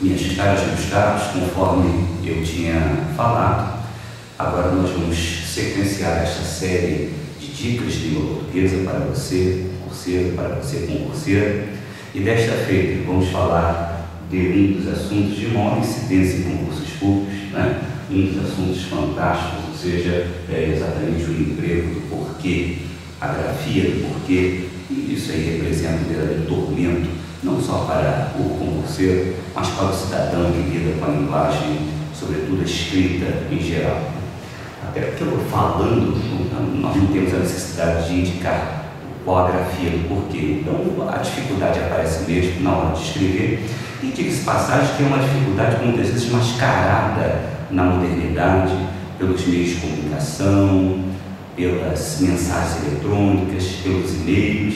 Minhas caras e meus caros, conforme eu tinha falado, agora nós vamos sequenciar esta série de dicas de língua portuguesa para você, concurseiro, para você, concurseiro. E desta feita vamos falar de um dos assuntos de maior incidência em concursos públicos, né? Um dos assuntos fantásticos, ou seja, é exatamente o emprego do porquê, a grafia do porquê, e isso aí representa um verdadeiro tormento, não só para o concurseiro, mas para o cidadão que lida com a linguagem, sobretudo a escrita em geral. Até porque eu falando, nós não temos a necessidade de indicar qual a grafia do porquê, então a dificuldade aparece mesmo na hora de escrever, e diga-se passagem que é uma dificuldade muitas vezes mascarada na modernidade, pelos meios de comunicação, pelas mensagens eletrônicas, pelos e-mails,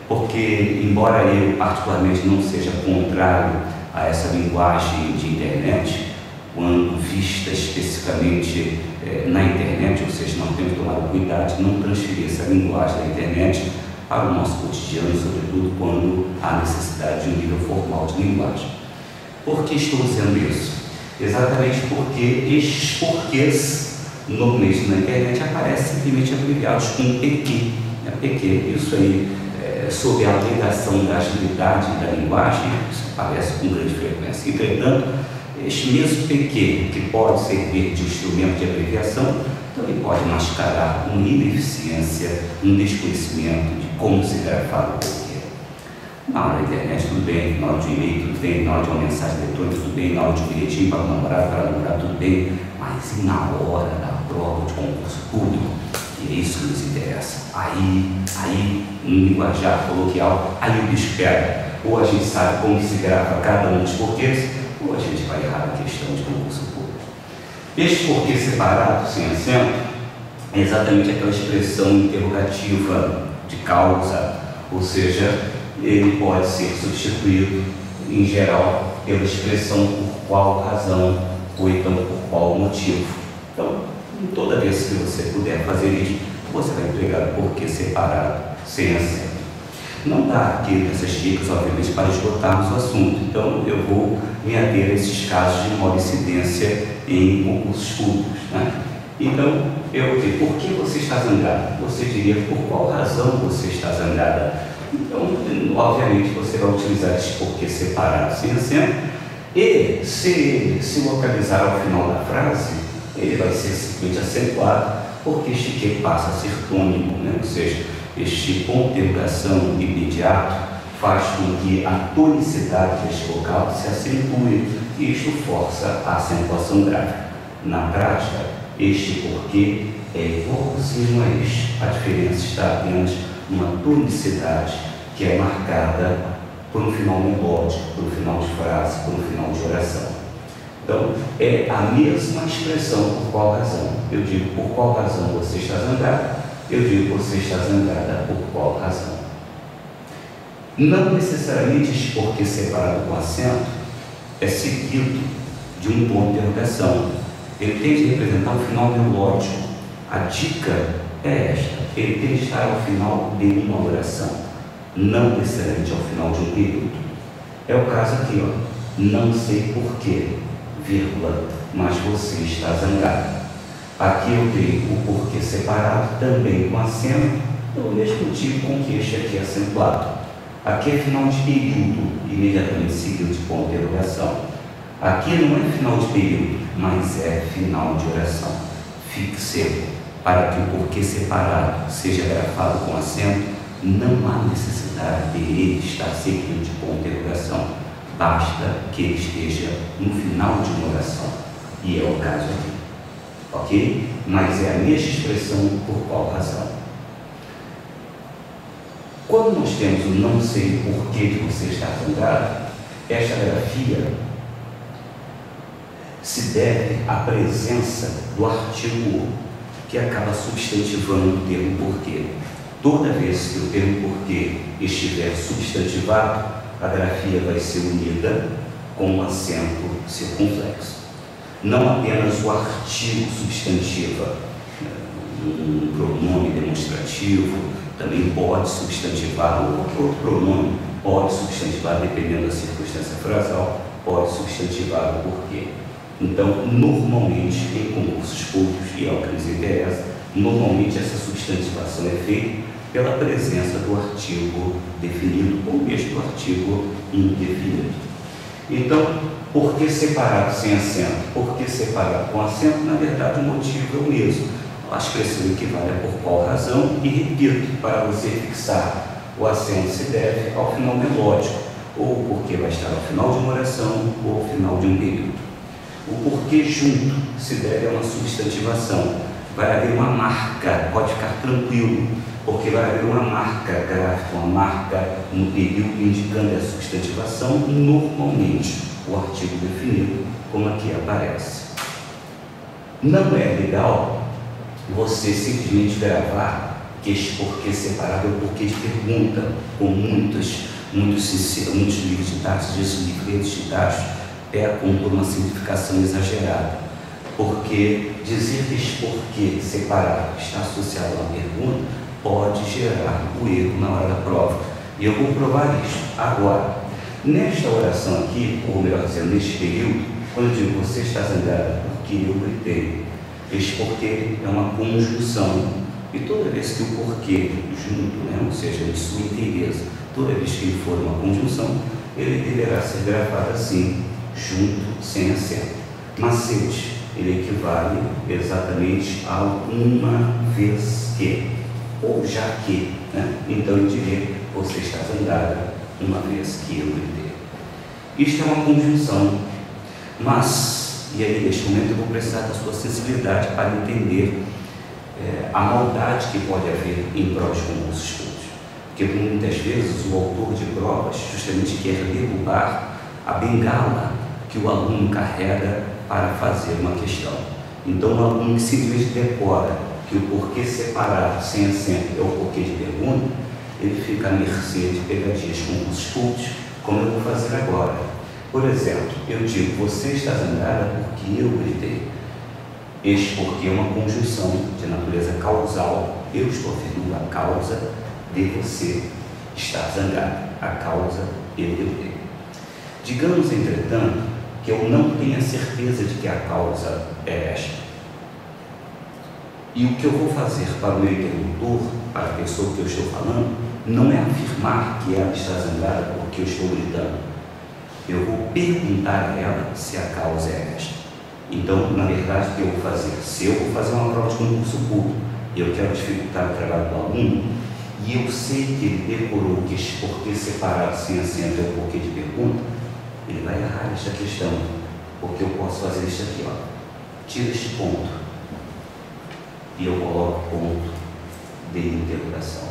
porque, embora eu particularmente não seja contrário a essa linguagem de internet, quando vista especificamente na internet, ou seja, nós temos que tomar cuidado de não transferir essa linguagem da internet para o nosso cotidiano, sobretudo quando há necessidade de um nível formal de linguagem. Por que estou dizendo isso? Exatamente porque estes porquês, normalmente na internet, aparecem simplesmente abreviados com PQ. PQ, isso aí, sob a alegação da agilidade da linguagem, isso aparece com grande frequência. Entretanto, este mesmo PQ, que pode servir de instrumento de abreviação, também pode mascarar uma ineficiência, um desconhecimento de como se grafar o porquê. Na hora da internet, tudo bem, na hora de um e-mail, tudo bem, na hora de uma mensagem eletrônica, tudo bem, na hora de um bilhetinho para namorar, tudo bem, mas e na hora da prova de concurso público, que é isso que nos interessa? Aí, um linguajar coloquial, aí o bicho pega. Ou a gente sabe como se grafa cada um dos porquês, ou a gente vai errar a questão de concurso público. Este porquê separado, sem acento, é exatamente aquela expressão interrogativa de causa, ou seja, ele pode ser substituído, em geral, pela expressão por qual razão, ou então por qual motivo. Então, toda vez que você puder fazer isso, você vai empregar o porquê separado, sem acento. Não dá aqui essas dicas, obviamente, para esgotarmos o assunto, então eu vou me ater a esses casos de maior incidência em concursos públicos, né? Então, eu digo, por que você está zangado? Você diria, por qual razão você está zangada? Então, obviamente, você vai utilizar esse porquê separado, sem acento, e se localizar ao final da frase, ele vai ser simplesmente acentuado, porque este que passa a ser tônico, né? Ou seja, este ponto de interrogação imediato faz com que a tonicidade deste vocal se acentue, e isto força a acentuação gráfica. Na prática, este porquê é igualzinho a este. A diferença está apenas numa tonicidade que é marcada por um final melódico, por um final de frase, por um final de oração. Então, é a mesma expressão por qual razão. Eu digo por qual razão você está zangado, eu digo você está zangada por qual razão. Não necessariamente este porquê separado com acento é seguido de um ponto de interrogação. Ele tem de representar o final melódico. A dica é esta: ele tem de estar ao final de uma oração, não necessariamente ao final de um período. É o caso aqui, ó. Não sei porquê, vírgula, mas você está zangado. Aqui eu tenho o porquê separado, também com acento, pelo mesmo tipo com que este aqui é acentuado. Aqui é final de período, imediatamente seguido de ponto de interrogação. Aqui não é final de período, mas é final de oração. Fixe, para que o porquê separado seja grafado com acento, não há necessidade de ele estar seguido de ponto de interrogação. Basta que ele esteja no final de uma oração. E é o caso aqui. Ok? Mas é a mesma expressão por qual razão. Quando nós temos o não sei o porquê de você estar zangado, esta grafia se deve à presença do artigo que acaba substantivando o termo porquê. Toda vez que o termo porquê estiver substantivado, a grafia vai ser unida com um acento circunflexo. Não apenas o artigo substantiva, um pronome demonstrativo também pode substantivar, ou qualquer outro pronome pode substantivar, dependendo da circunstância frasal, pode substantivar substantivado por quê. Então, normalmente, em concursos públicos, e é o que nos interessa, normalmente essa substantivação é feita pela presença do artigo definido ou mesmo do artigo indefinido. Então, por que separado sem acento? Por que separado com acento? Na verdade, o motivo é o mesmo. A expressão equivale a por qual razão, e repito, para você fixar, o acento se deve ao final melódico, ou porque vai estar ao final de uma oração ou ao final de um período. O porquê junto se deve a uma substantivação. Vai haver uma marca, pode ficar tranquilo, porque vai haver uma marca gráfica, uma marca no período indicando a substantivação, normalmente o artigo definido, como aqui aparece. Não é legal você simplesmente gravar que esse porquê separado é o porquê de pergunta, com muitos livros didáticos, livretos didáticos, pecam por uma simplificação exagerada. Porque dizer que esse porquê separado está associado a uma pergunta pode gerar o erro na hora da prova. E eu vou provar isso. Agora, nesta oração aqui, ou melhor dizendo, neste período, quando eu digo você está zangada porque eu gritei, este porquê é uma conjunção. E toda vez que o porquê junto, ou seja, em sua inteireza, toda vez que ele for uma conjunção, ele deverá ser gravado assim, junto, sem acento. Macete, ele equivale exatamente a uma vez que, ou já que, Então eu diria, você está zangada uma vez que eu gritei. Isto é uma conjunção, mas, e aí neste momento eu vou precisar da sua sensibilidade para entender a maldade que pode haver em provas de concursos públicos. Porque muitas vezes o autor de provas justamente quer derrubar a bengala que o aluno carrega para fazer uma questão. Então, o aluno que simplesmente decora que o porquê separado sem acento é o porquê de pergunta, ele fica à mercê de pegadinhas de concursos públicos, como eu vou fazer agora. Por exemplo, eu digo, você está zangada porque eu gritei. Este porquê é uma conjunção de natureza causal. Eu estou afirmando a causa de você estar zangada. A causa eu gritei. Digamos, entretanto, que eu não tenha certeza de que a causa é esta. E o que eu vou fazer para o meu interlocutor, para a pessoa que eu estou falando, não é afirmar que ela está zangada porque eu estou gritando. Eu vou perguntar a ela se a causa é esta. Então, na verdade, o que eu vou fazer? Se eu vou fazer uma prova de concurso público e eu quero dificultar o trabalho do aluno, e eu sei que ele decorou que esse porquê separado sem acento é o porquê de pergunta, ele vai errar esta questão, porque eu posso fazer isso aqui, ó. Tira este ponto e eu coloco ponto de interrogação.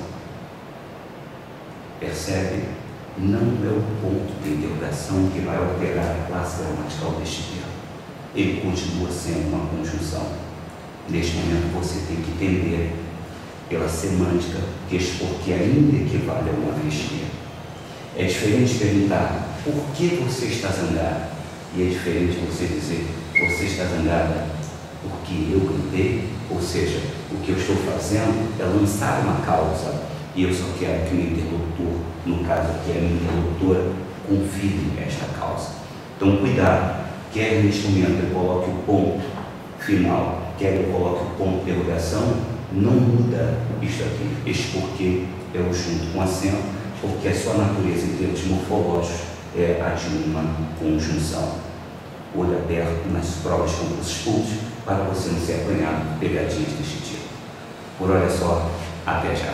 Percebe? Não é o ponto de interrogação que vai alterar a classe gramatical deste termo. Ele continua sendo uma conjunção. Neste momento você tem que entender pela semântica que este porquê ainda equivale a uma vez que. É diferente perguntar por que você está zangada, e é diferente você dizer você está zangada porque eu gritei. Ou seja, o que eu estou fazendo é lançar uma causa e eu só quero que o meu interlocutor, no caso aqui a minha interlocutora, confirme esta causa. Então cuidado, quer neste momento eu coloque o ponto final, quer eu coloque o ponto de interrogação, não muda isto aqui. Este porquê é o junto com acento, porque a sua natureza em termos morfológicos é a de uma conjunção. Olho aberto nas provas de concursos públicos para você não ser apanhado por pegadinhas deste tipo. Por hora é só, até já.